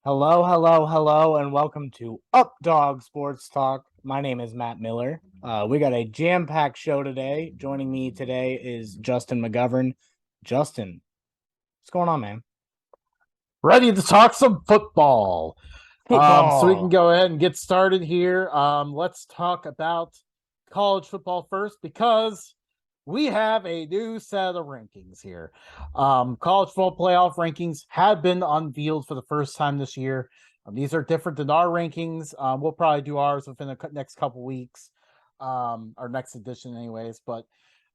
Hello, hello, hello, and welcome to Updog Sports Talk. My name is Matt Miller. We got a jam-packed show today. Joining me today is Justin McGovern. Justin, what's going on, man? Ready to talk some football. So we can Football. go ahead and get started here. Let's talk about college football first because we have a new set of rankings here. College football playoff rankings have been unveiled for the first time this year. These are different than our rankings. We'll probably do ours within the next couple weeks, our next edition, anyways. But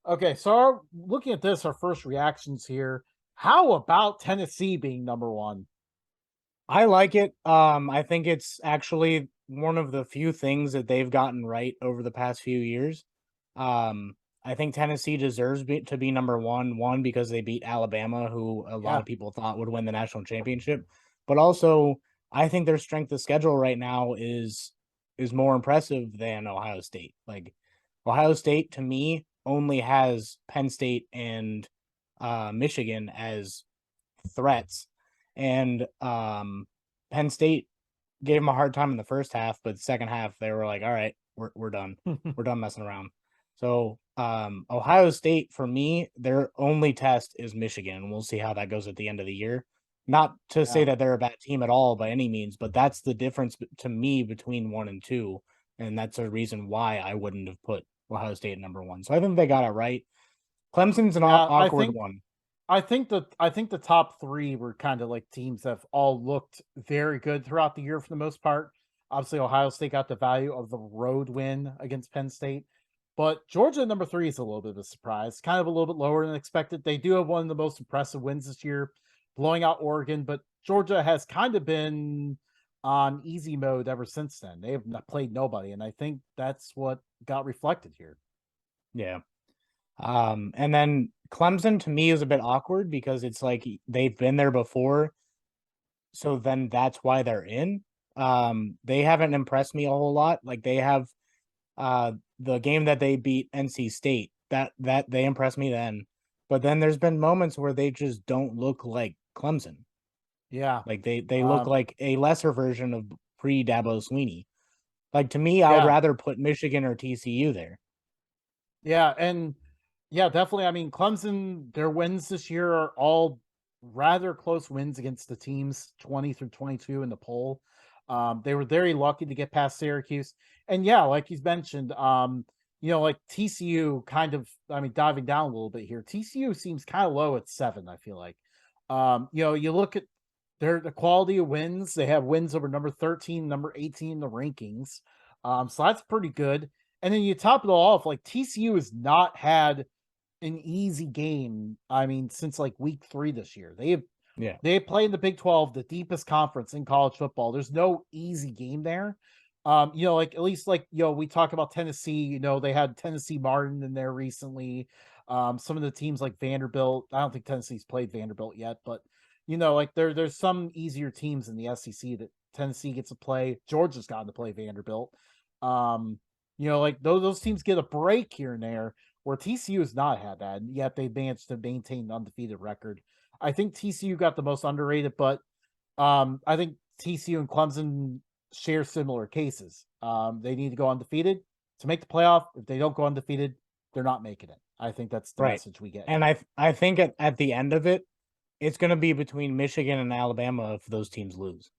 okay, so looking at this, our first reactions here. How about Tennessee being number one? I like it. I think it's actually one of the few things that they've gotten right over the past few years. I think Tennessee deserves to be number one because they beat Alabama, who a lot Yeah. of people thought would win the national championship. But also, I think their strength of schedule right now is more impressive than Ohio State. Like Ohio State to me only has Penn State and Michigan as threats, and Penn State gave them a hard time in the first half, but the second half they were like, "All right, we're done. We're done messing around." So Ohio State for me, their only test is Michigan. We'll see how that goes at the end of the year. Not to say Yeah. that they're a bad team at all by any means, but that's the difference to me between one and two, and that's a reason why I wouldn't have put Ohio State at number one. So I think they got it right. Clemson's an Yeah, awkward one. I think the top three were kind of like teams that have all looked very good throughout the year for the most part. Obviously, Ohio State got the value of the road win against Penn State, but Georgia number three is a little bit of a surprise, kind of a little bit lower than expected. They do have one of the most impressive wins this year, blowing out Oregon, but Georgia has kind of been on easy mode ever since then. They have not played nobody, and I think that's what got reflected here. Yeah. And then Clemson to me is a bit awkward because it's like they've been there before, so then that's why they're in. They haven't impressed me a whole lot. Like they have the game that they beat NC State, that they impressed me then. But then there's been moments where they just don't look like Clemson. Yeah. Like they look Um, like a lesser version of pre Dabo Sweeney. Like to me, I would yeah. rather put Michigan or TCU there. Yeah, and yeah, definitely. I mean, Clemson, their wins this year are all rather close wins against the teams 20 through 22 in the poll. They were very lucky to get past Syracuse. And yeah, like he's mentioned, like TCU kind of, I mean, diving down a little bit here, TCU seems kind of low at 7, I feel like. You look at the quality of wins, they have wins over number 13, number 18 in the rankings. So that's pretty good. And then you top it all off, like TCU has not had an easy game. I mean, since like week 3 this year, Yeah. they play in the Big 12, the deepest conference in college football. There's no easy game there. Like at least like we talk about Tennessee. They had Tennessee Martin in there recently. Some of the teams like Vanderbilt. I don't think Tennessee's played Vanderbilt yet, but like there's some easier teams in the SEC that Tennessee gets to play. Georgia's gotten to play Vanderbilt. Um, like those teams get a break here and there, where TCU has not had that, and yet they managed to maintain an undefeated record. I think TCU got the most underrated, but I think TCU and Clemson share similar cases. They need to go undefeated to make the playoff. If they don't go undefeated, they're not making it. I think that's the Right. message we get And here. I think at the end of it, it's going to be between Michigan and Alabama if those teams lose.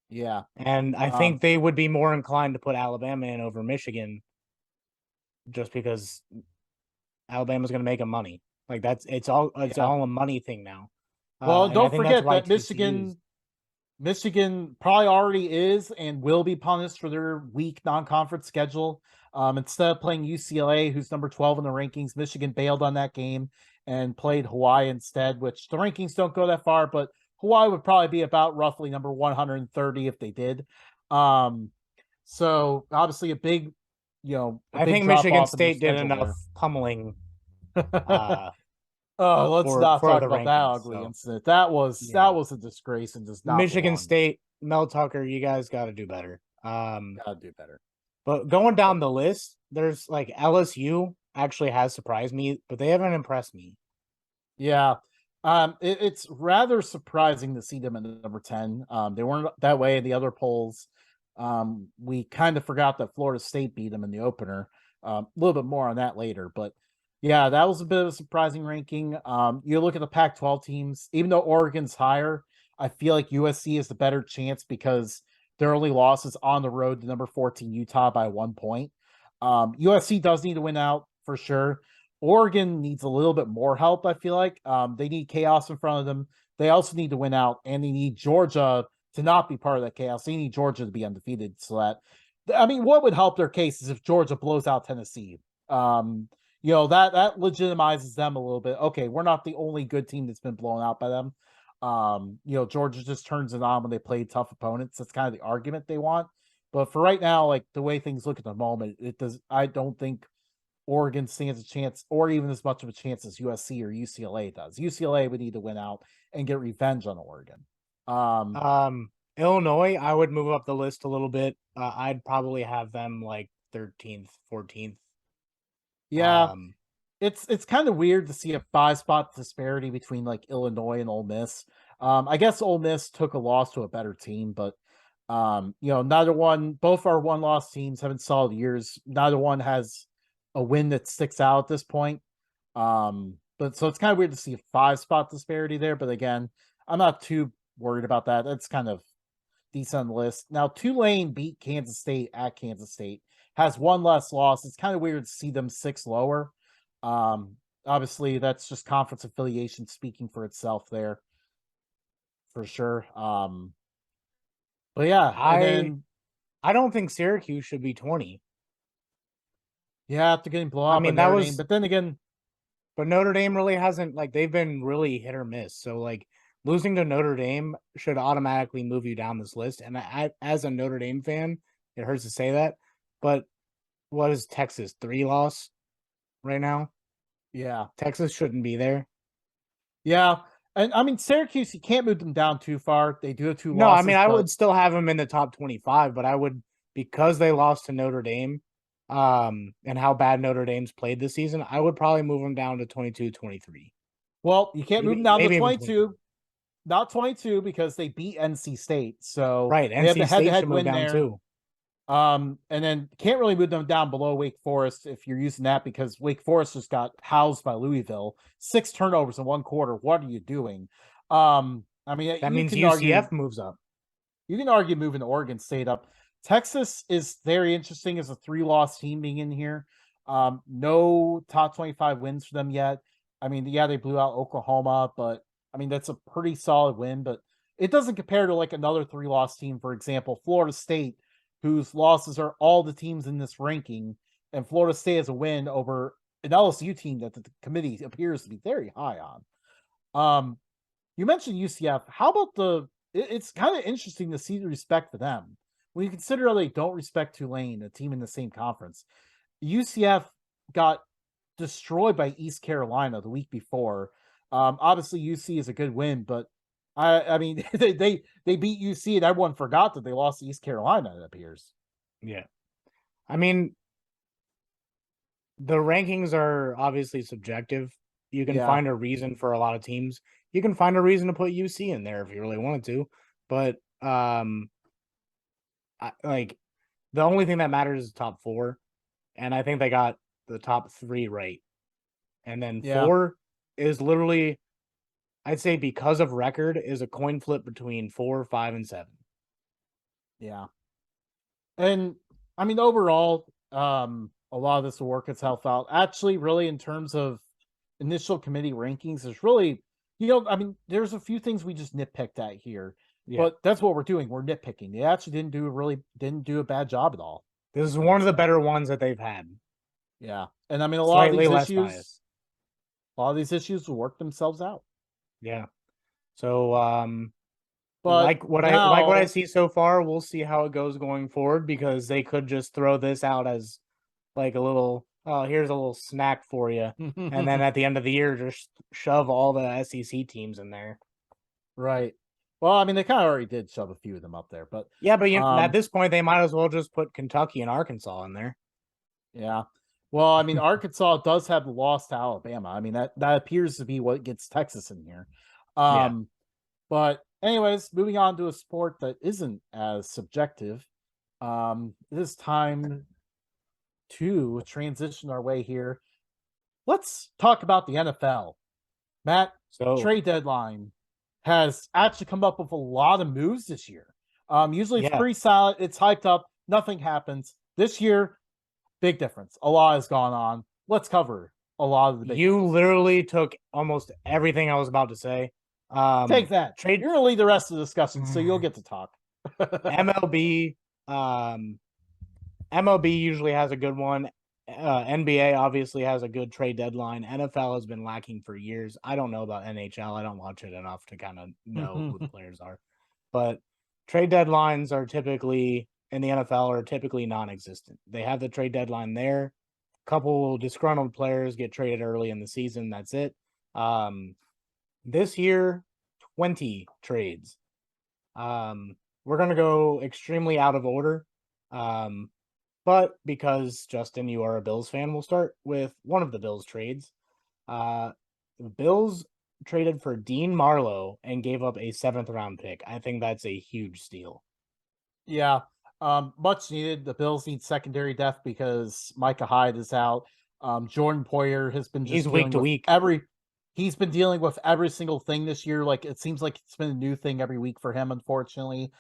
Yeah. And I Um, think they would be more inclined to put Alabama in over Michigan just because Alabama's going to make them money. Like it's yeah. all a money thing now. Well, And I don't think that's forget why that TCU's Michigan probably already is and will be punished for their weak non-conference schedule. Instead of playing UCLA, who's number 12 in the rankings, Michigan bailed on that game and played Hawaii instead, which the rankings don't go that far, but Hawaii would probably be about roughly number 130 if they did. Um, so obviously a I big think drop Michigan off in their State did schedule enough there. pummeling uh Oh, let's not for talk the about that rankings. ugly So incident. That was yeah. that was a disgrace and does not Michigan belong there. State, Mel Tucker, you guys gotta do better. Gotta do better. But going down the list, there's like LSU actually has surprised me, but they haven't impressed me. Yeah. It's rather surprising to see them at number 10. They weren't that way in the other polls. We kind of forgot that Florida State beat them in the opener. A little bit more on that later, but yeah, that was a bit of a surprising ranking. You look at the Pac-12 teams, even though Oregon's higher, I feel like USC is the better chance because their only loss is on the road to number 14 Utah by 1 point. USC does need to win out for sure. Oregon needs a little bit more help, I feel like. They need chaos in front of them. They also need to win out, and they need Georgia to not be part of that chaos. They need Georgia to be undefeated. So that, I mean, what would help their case is if Georgia blows out Tennessee. That legitimizes them a little bit. Okay, we're not the only good team that's been blown out by them. Georgia just turns it on when they play tough opponents. That's kind of the argument they want. But for right now, like the way things look at the moment, it does. I don't think Oregon stands a chance, or even as much of a chance as USC or UCLA does. UCLA would need to win out and get revenge on Oregon. Um, Illinois, I would move up the list a little bit. I'd probably have them like 13th, 14th. yeah, Um, it's kind of weird to see a 5 spot disparity between like Illinois and Ole Miss. I guess Ole Miss took a loss to a better team, but neither one, both our one loss teams have been solid years. Neither one has a win that sticks out at this point. But so it's kind of weird to see a 5 spot disparity there. But again, I'm not too worried about that. That's kind of decent on the list. Now, Tulane beat Kansas State at Kansas State, has one less loss. It's kind of weird to see them 6 lower. Obviously, that's just conference affiliation speaking for itself there, for sure. But yeah, and I then I don't think Syracuse should be 20. yeah, after getting blown I out by mean, that Notre Dame, was, but then again, but Notre Dame really hasn't, like, they've been really hit or miss. So like losing to Notre Dame should automatically move you down this list. And as a Notre Dame fan, it hurts to say that, but what is Texas 3 loss right now? yeah, Texas shouldn't be there. yeah, and I mean Syracuse, you can't move them down too far. They do have two No, I mean losses, I but would still have them in the top 25, but I would, because they lost to Notre Dame, and how bad Notre Dame's played this season, I would probably move them down to 22, 23. well, you can't move them Maybe down to maybe even 22, 21. not 22 because they beat NC State, so Right, they have the NC State head-to-head should move win down there. too. And then can't really move them down below Wake Forest if you're using that because Wake Forest just got housed by Louisville. 6 turnovers in 1 quarter. What are you doing? I mean, That means argue UCF moves up. moving Oregon State up. Texas is very interesting as a 3 loss team being in here. No top 25 wins for them yet. I mean, yeah, they blew out Oklahoma, but I mean, that's a pretty solid win, but it doesn't compare to like another 3 loss team, for example, Florida State, whose losses are all the teams in this ranking. And Florida State has a win over an LSU team that the committee appears to be very high on. You mentioned UCF. How about it's kind of interesting to see the respect for them. When you consider they don't respect Tulane, a team in the same conference. UCF got destroyed by East Carolina the week before. Obviously, UC is a good win, but I mean they beat UC and everyone forgot that they lost to East Carolina. It appears. Yeah. I mean, the rankings are obviously subjective. You can Yeah, find a reason for a lot of teams. You can find a reason to put UC in there if you really wanted to, but like the only thing that matters is top 4, and I think they got the top 3 right. And then yeah, 4 is literally, I'd say, because of record, is a coin flip between 4, 5, and 7. yeah. And I mean, overall, a lot of this will work itself out. Actually, really, in terms of initial committee rankings, there's really, I mean, there's a few things we just nitpicked at here, Yeah. but that's what we're doing. We're nitpicking. They actually didn't do a bad job at all. This is I one would of the say. better ones that they've had. Yeah. And I mean, Slightly less bias. a lot of these issues will work themselves out. Yeah. So But like what I now, see so far, we'll see how it goes going forward, because they could just throw this out as like a little, oh, here's a little snack for you. And then at the end of the year, just shove all the SEC teams in there. right. Well, I mean, they kind of already did shove a few of them up there, but Yeah, but at this point, they might as well just put Kentucky and Arkansas in there. yeah. Well, I mean, Arkansas does have the loss to Alabama. I mean, that appears to be what gets Texas in here. Yeah. Um, but anyways, moving on to a sport that isn't as subjective. It is time to transition our way here. Let's talk about the NFL. Matt, So trade deadline has actually come up with a lot of moves this year. Usually it's yeah, pretty solid, it's hyped up, nothing happens. This year, big difference. A lot has gone on. Let's cover a lot of the big you ones. literally took almost everything I was about to say. Take that. Trade You're gonna lead the rest of the discussion, so you'll get to talk. MLB. MLB usually has a good one. NBA obviously has a good trade deadline. NFL has been lacking for years. I don't know about NHL. I don't watch it enough to kind of know who the players are. But trade deadlines are typically in the NFL are typically non-existent. They have the trade deadline there. A couple disgruntled players get traded early in the season. That's it. Um, this year, 20 trades. We're gonna go extremely out of order. Um, but because Justin, you are a Bills fan, we'll start with one of the Bills trades. The Bills traded for Dean Marlowe and gave up a seventh round pick. I think that's a huge steal. Yeah, much needed. The Bills need secondary depth because Micah Hyde is out. Jordan Poyer has been He's just week dealing to with week. every. He's been dealing with every single thing this year. Like it seems like it's been a new thing every week for him, unfortunately.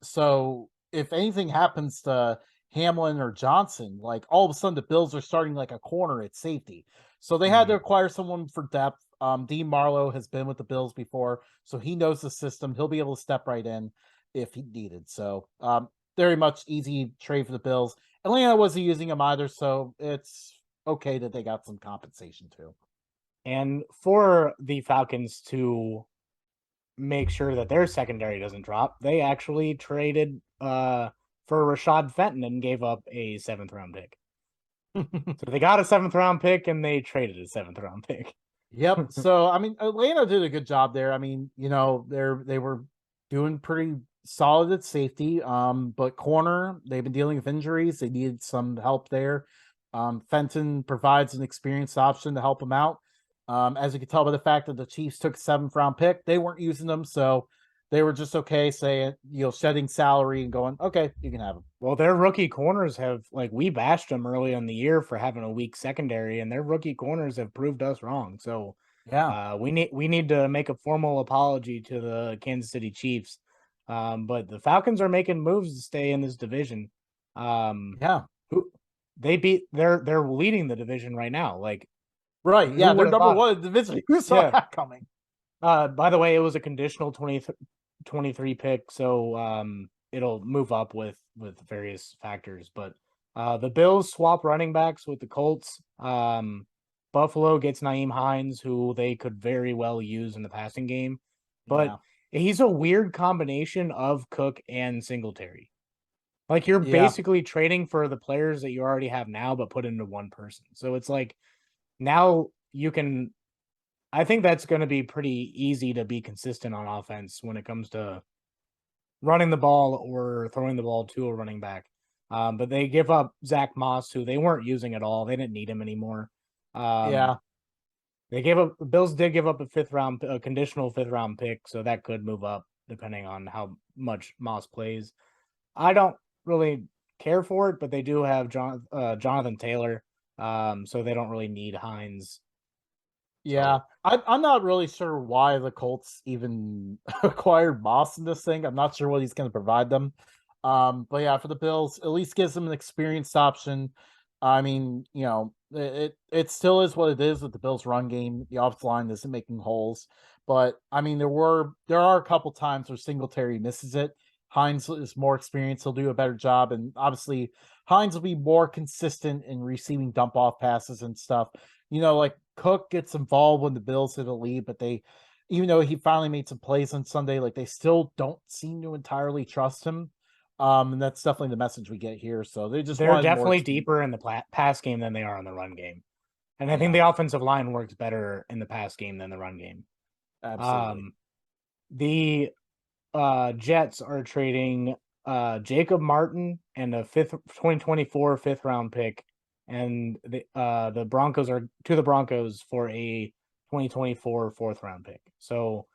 So if anything happens to Hamlin or Johnson, like all of a sudden the Bills are starting like a corner at safety. So they had to Mhm. acquire someone for depth. Dean Marlowe has been with the Bills before, so he knows the system. He'll be able to step right in if he needed. So very much easy trade for the Bills. Atlanta wasn't using him either, so it's okay that they got some compensation too. And for the Falcons to make sure that their secondary doesn't drop, they actually traded for Rashad Fenton and gave up a seventh round pick. So they got a seventh round pick and they traded a seventh round pick. Yep. So I mean, Atlanta did a good job there. I mean, they were doing pretty solid at safety. But corner, they've been dealing with injuries. They needed some help there. Fenton provides an experienced option to help them out. As you can tell by the fact that the Chiefs took a seventh round pick, they weren't using them, so they were just okay saying, shedding salary and going, okay, you can have them. Well, their rookie corners have like we bashed them early in the year for having a weak secondary, and their rookie corners have proved us wrong. So Yeah. we need to make a formal apology to the Kansas City Chiefs. But the Falcons are making moves to stay in this division. Um, Yeah. who they're leading the division right now. Like Right. who Yeah. would They're have number thought it? one in the division. Who saw Yeah. that coming? By the way, it was a conditional 23 pick, so it'll move up with various factors. But the Bills swap running backs with the Colts. Buffalo gets Naeem Hines, who they could very well use in the passing game, but Yeah. he's a weird combination of Cook and Singletary. Like you're Yeah. basically trading for the players that you already have now, but put into one person. So it's like now you can I think that's going to be pretty easy to be consistent on offense when it comes to running the ball or throwing the ball to a running back. But they give up Zach Moss, who they weren't using at all. They didn't need him anymore. Um, Yeah. they gave up. The Bills did give up a conditional fifth round pick, so that could move up depending on how much Moss plays. I don't really care for it, but they do have Jonathan Taylor, so they don't really need Hines. Yeah, So I'm not really sure why the Colts even acquired Moss in this thing. I'm not sure what he's going to provide them. But yeah, for the Bills, at least gives them an experienced option. I mean, it still is what it is with the Bills' run game. The offensive line isn't making holes, but I mean, there are a couple times where Singletary misses it. Hines is more experienced; he'll do a better job, and obviously Hines will be more consistent in receiving dump off passes and stuff. Like Cook gets involved when the Bills hit a lead, but even though he finally made some plays on Sunday, like they still don't seem to entirely trust him. And that's definitely the message we get here. So they just they're wanted more definitely experience. deeper in the pass game than they are in the run game. And I think Yeah, the offensive line works better in the pass game than the run game. absolutely. Um, the Jets are trading Jacob Martin and a 2024 fifth round pick and the Broncos are to the Broncos for a 2024 fourth round pick. So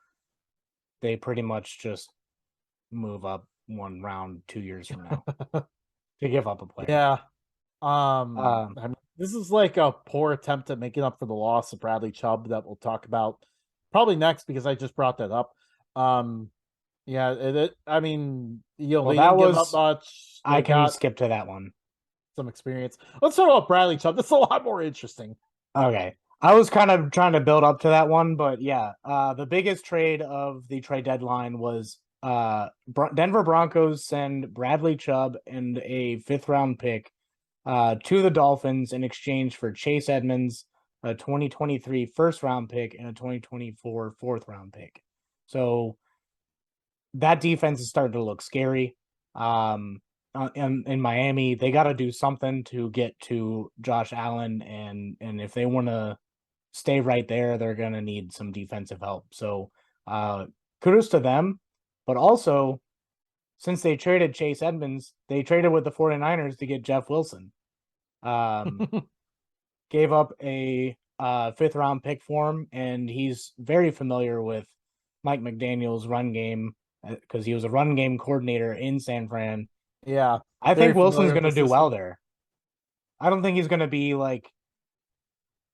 they pretty much just move up one round 2 years from now to give up a player. Yeah. Um, I mean, this is like a poor attempt at making up for the loss of Bradley Chubb that we'll talk about probably next because I just brought that up. Um, yeah, I mean, well, they that didn't give up was much. I They can got skip to that one. some experience. Let's talk about Bradley Chubb. That's a lot more interesting. Okay. I was kind of trying to build up to that one, but yeah, the biggest trade of the trade deadline was Denver Broncos send Bradley Chubb and a fifth round pick to the Dolphins in exchange for Chase Edmonds, a 2023 first round pick, and a 2024 fourth round pick. So that defense is starting to look scary. In Miami, they got to do something to get to Josh Allen, and if they want to stay right there, they're going to need some defensive help. So, kudos to them, but also since they traded Chase Edmonds, they traded with the 49ers to get Jeff Wilson. Gave up a fifth round pick for him, and he's very familiar with Mike McDaniel's run game because he was a run game coordinator in San Fran. Yeah, I very think Wilson's familiar with going the to do well system. there. I don't think he's going to be like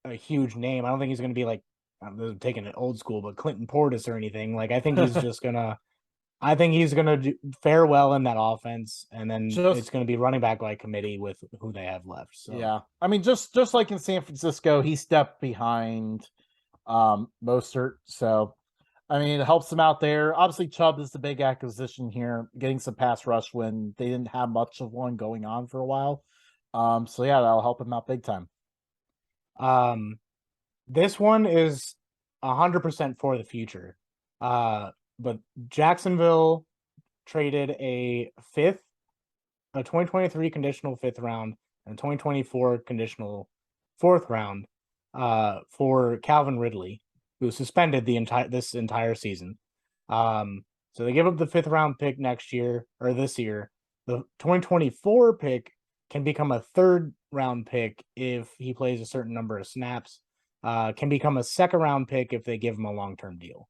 a huge name. I don't think he's going to be like I'm taking it old school, but Clinton Portis or anything. Like I think he's just gonna. I think he's gonna fare well in that offense, and then it's Just going to be running back by committee with who they have left. So yeah, I mean, just like in San Francisco, he stepped behind Mostert. So I mean, it helps them out there. Obviously, Chubb is the big acquisition here, getting some pass rush when they didn't have much of one going on for a while. So yeah, that'll help him out big time. um, this one is 100% for the future. Uh, but Jacksonville traded a 2023 conditional fifth round and 2024 conditional fourth round for Calvin Ridley, who was suspended this entire season. So they give up the fifth round pick next year or this year. The 2024 pick can become a third round pick if he plays a certain number of snaps. Can become a second round pick if they give him a long term deal.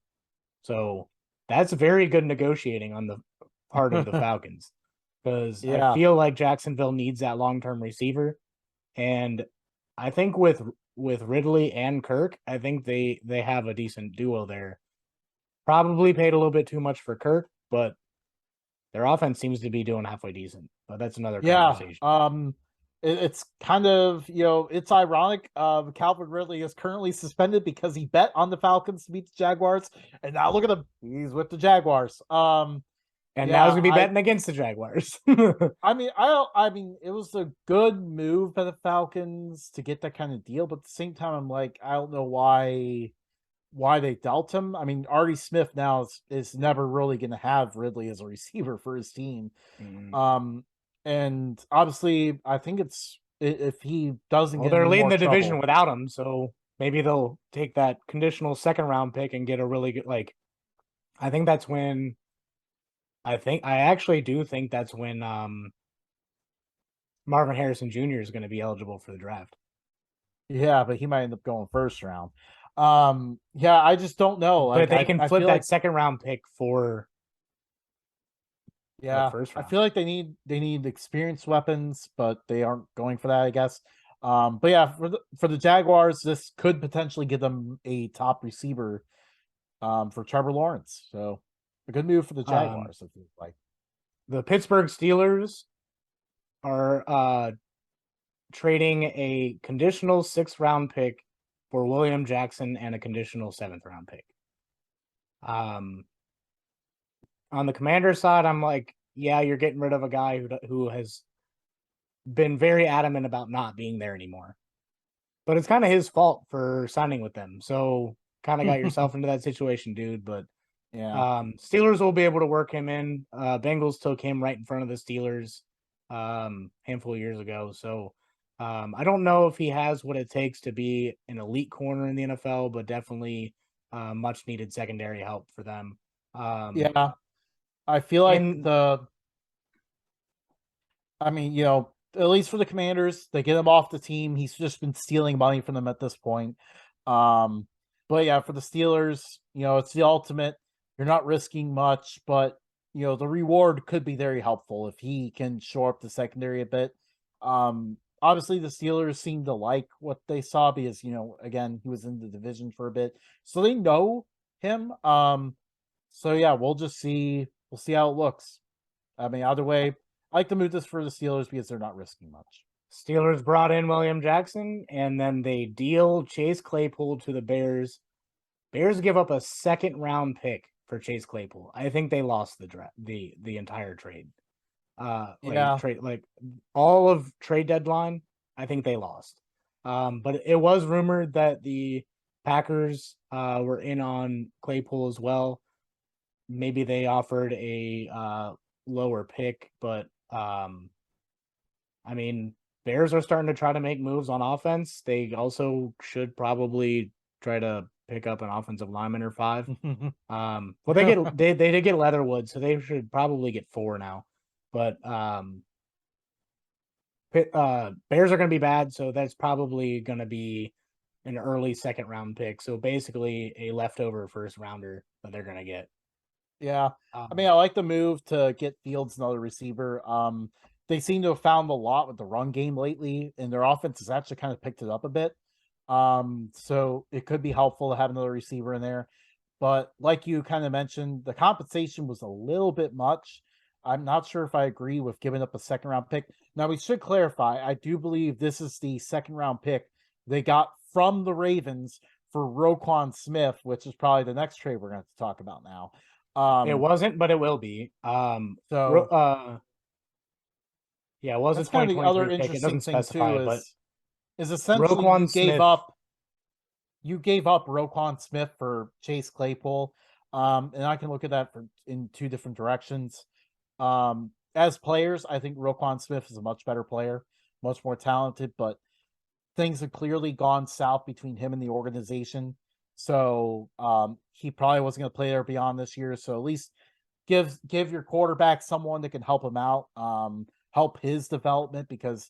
So that's very good negotiating on the part of the Falcons because I Yeah, feel like Jacksonville needs that long term receiver, and I think with Ridley and Kirk, I think they have a decent duo there. Probably paid a little bit too much for Kirk, but their offense seems to be doing halfway decent. But that's another yeah. conversation. It's kind of it's ironic. Calvin Ridley is currently suspended because he bet on the Falcons to beat the Jaguars, and now look at him, he's with the Jaguars. And now he's Yeah, gonna be betting against the Jaguars. I mean, it was a good move by the Falcons to get that kind of deal, but at the same time, I'm like, I don't know why they dealt him. I mean, Artie Smith now is never really going to have Ridley as a receiver for his team. Mm. Um, and obviously, I think if he doesn't Well, get in they're any leading more the division trouble. without him, so maybe they'll take that conditional second round pick and get a really good like. I think that's when I actually do think that's when Marvin Harrison Jr. is going to be eligible for the draft. Yeah, but he might end up going first round. Yeah, I just don't know. But Like, they can I flip feel that like second round pick for the yeah, first I round. feel like they need experienced weapons, but they aren't going for that, I guess. But yeah, for the Jaguars, this could potentially give them a top receiver for Trevor Lawrence. So a good move for the Um, Jaguars, if you like. the Pittsburgh Steelers are trading a conditional sixth round pick for William Jackson and a conditional seventh round pick. Um, on the Commander side, I'm like, yeah, you're getting rid of a guy who has been very adamant about not being there anymore. But it's kind of his fault for signing with them. So kind of got yourself into that situation, dude. But Yeah. Steelers will be able to work him in. Bengals took him right in front of the Steelers handful of years ago. So I don't know if he has what it takes to be an elite corner in the NFL, but definitely much needed secondary help for them. Yeah. I feel like In I mean, at least for the Commanders, they get him off the team. He's just been stealing money from them at this point. Um, but yeah, for the Steelers, it's the ultimate. You're not risking much, but the reward could be very helpful if he can shore up the secondary a bit. Obviously the Steelers seem to like what they saw because, again, he was in the division for a bit. So they know him. So yeah, we'll just see. We'll see how it looks. I mean, either way, I like to move this for the Steelers because they're not risking much. Steelers brought in William Jackson, and then they deal Chase Claypool to the Bears. Bears give up a second round pick for Chase Claypool. I think they lost the entire trade. Yeah. Trade like all of trade deadline. I think they lost. But it was rumored that the Packers were in on Claypool as well. Maybe they offered a lower pick, but I mean, Bears are starting to try to make moves on offense. They also should probably try to pick up an offensive lineman or five. Well, they did get Leatherwood, so they should probably get four now. But Bears are going to be bad, so that's probably going to be an early second round pick. So basically, a leftover first rounder that they're going to get. Yeah. I mean, I Um, like the move to get Fields another receiver. They seem to have found a lot with the run game lately, and their offense has actually kind of picked it up a bit. So it could be helpful to have another receiver in there. But like you kind of mentioned, the compensation was a little bit much. I'm not sure if I agree with giving up a second round pick. Now, we should clarify, I do believe this is the second round pick they got from the Ravens for Roquan Smith, which is probably the next trade we're going to have to talk about now. it Um, wasn't, but it will be. so Yeah, it was a that's kind of the other 2023 pick. It interesting doesn't thing specify, too but is essentially Roquan Smith. you gave up Roquan Smith for Chase Claypool. And I can look at that in two different directions. As players, I think Roquan Smith is a much better player, much more talented, but things have clearly gone south between him and the organization. So he probably wasn't going to play there beyond this year. So at least give your quarterback someone that can help him out, help his development because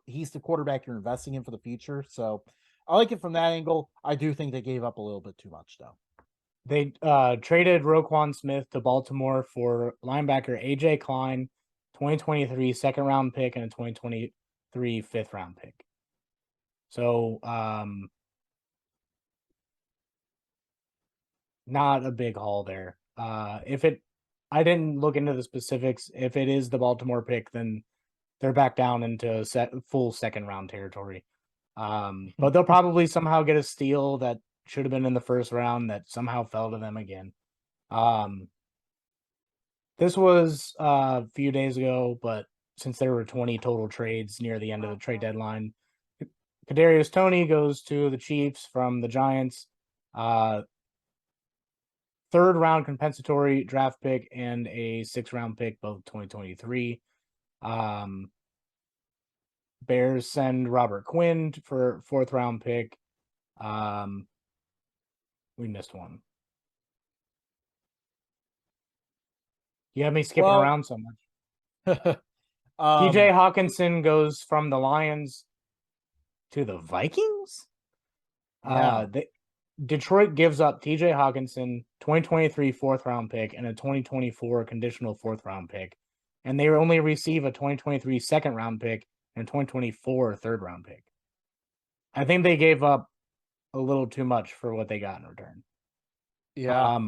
he's the quarterback you're investing in for the future. So I like it from that angle. I do think they gave up a little bit too much though. They traded Roquan Smith to Baltimore for linebacker AJ Klein, 2023 second round pick, and a 2023 fifth round pick. So not a big haul there. I didn't look into the specifics. If it is the Baltimore pick, then they're back down into full second round territory. But they'll probably somehow get a steal that should have been in the first round that somehow fell to them again. This was a few days ago, but since there were 20 total trades near the end of the trade deadline, Kadarius Toney goes to the Chiefs from the Giants. Third round compensatory draft pick and a sixth round pick, both 2023. Bears send Robert Quinn for fourth round pick. We missed one. You have me skipping Well, around so much. TJ Hawkinson goes from the Lions to the Vikings. yeah. Detroit gives up TJ Hawkinson, 2023 fourth round pick, and a 2024 conditional fourth round pick. And they only receive a 2023 second round pick and 2024 third round pick. I think they gave up a little too much for what they got in return. Yeah.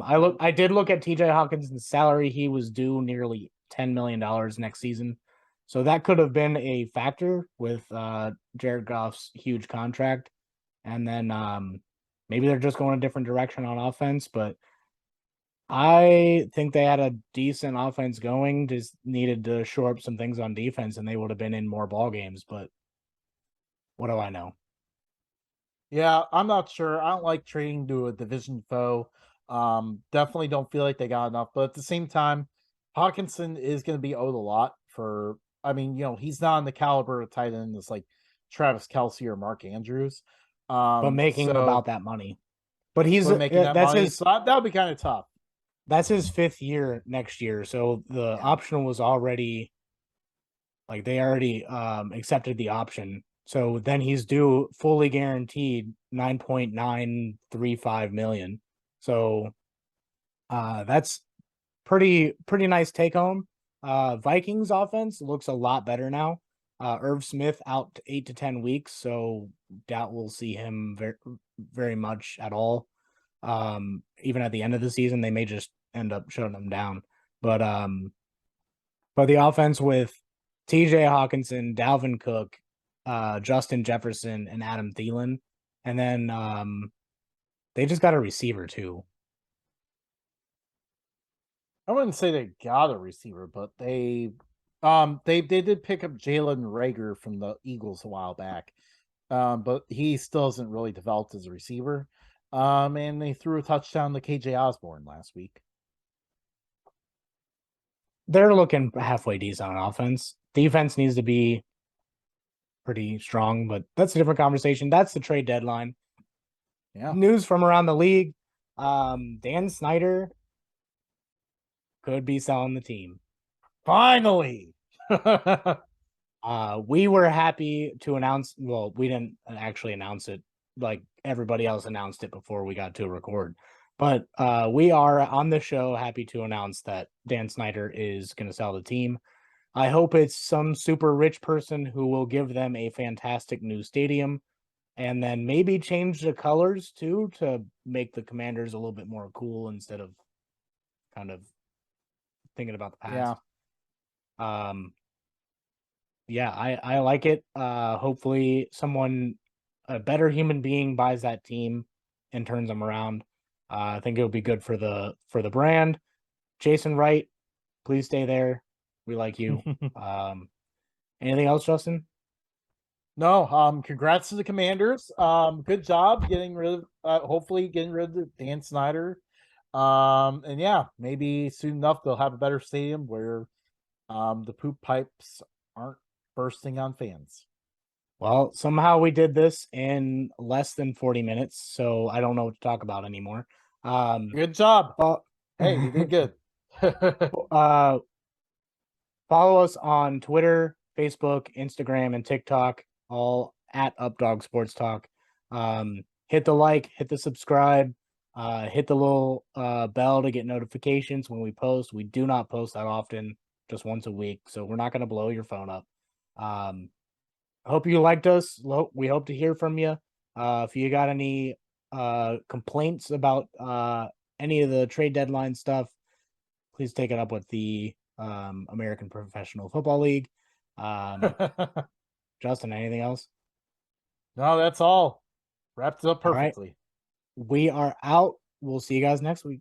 I did look at TJ Hawkinson's salary. He was due nearly $10 million next season. So that could have been a factor with Jared Goff's huge contract. And then maybe they're just going a different direction on offense, but I think they had a decent offense going, just needed to shore up some things on defense and they would have been in more ball games, but what do I know? Yeah, I'm not sure. I don't like trading to a division foe. Definitely don't feel like they got enough. But at the same time, Hawkinson is going to be owed a lot for. I mean, he's not on the caliber of tight end that's like Travis Kelsey or Mark Andrews. But making about So that money. But he's but making that that's money, his so that would be kind of tough. that's his fifth year next year. So the Yeah, option was already Like they already accepted the option. So then he's due fully guaranteed 9.935 million. So that's pretty nice take home. Vikings offense looks a lot better now. Irv Smith out 8 to 10 weeks, so doubt we'll see him very much at all. Even at the end of the season, they may just end up shutting him down. But but the offense with TJ Hawkinson, Dalvin Cook, Justin Jefferson, and Adam Thielen, and then they just got a receiver too. I wouldn't say they got a receiver, but they did pick up Jalen Rager from the Eagles a while back. But he still hasn't really developed as a receiver. And they threw a touchdown to KJ Osborne last week. They're looking halfway decent on offense. Defense needs to be pretty strong, but that's a different conversation. That's the trade deadline. Yeah. News from around the league. Dan Snyder could be selling the team. Finally. We were happy to announce. Well, we didn't actually announce it like everybody else announced it before we got to record. But we are on the show happy to announce that Dan Snyder is going to sell the team. I hope it's some super rich person who will give them a fantastic new stadium and then maybe change the colors too to make the Commanders a little bit more cool instead of kind of thinking about the past. Yeah. Yeah, I like it. Hopefully someone a better human being buys that team and turns them around. I think it'll be good for the brand. Jason Wright, please stay there. We like you. Anything else, Justin? No, congrats to the Commanders. Good job getting rid of hopefully getting rid of Dan Snyder. And yeah, maybe soon enough they'll have a better stadium where the poop pipes aren't bursting on fans. Well, somehow we did this in less than 40 minutes, so I don't know what to talk about anymore. Good job. Well, Hey, you did good. uh, follow us on Twitter, Facebook, Instagram, and TikTok, all at Updog Sports Talk. Hit the like, hit the subscribe, hit the little bell to get notifications when we post. We do not post that often, just once a week, so we're not going to blow your phone up. I hope you liked us. We hope to hear from you. If you got any complaints about any of the trade deadline stuff, please take it up with the American Professional Football League. Justin, anything else? No, that's all. Wrapped it up All right. perfectly. We are out. We'll see you guys next week.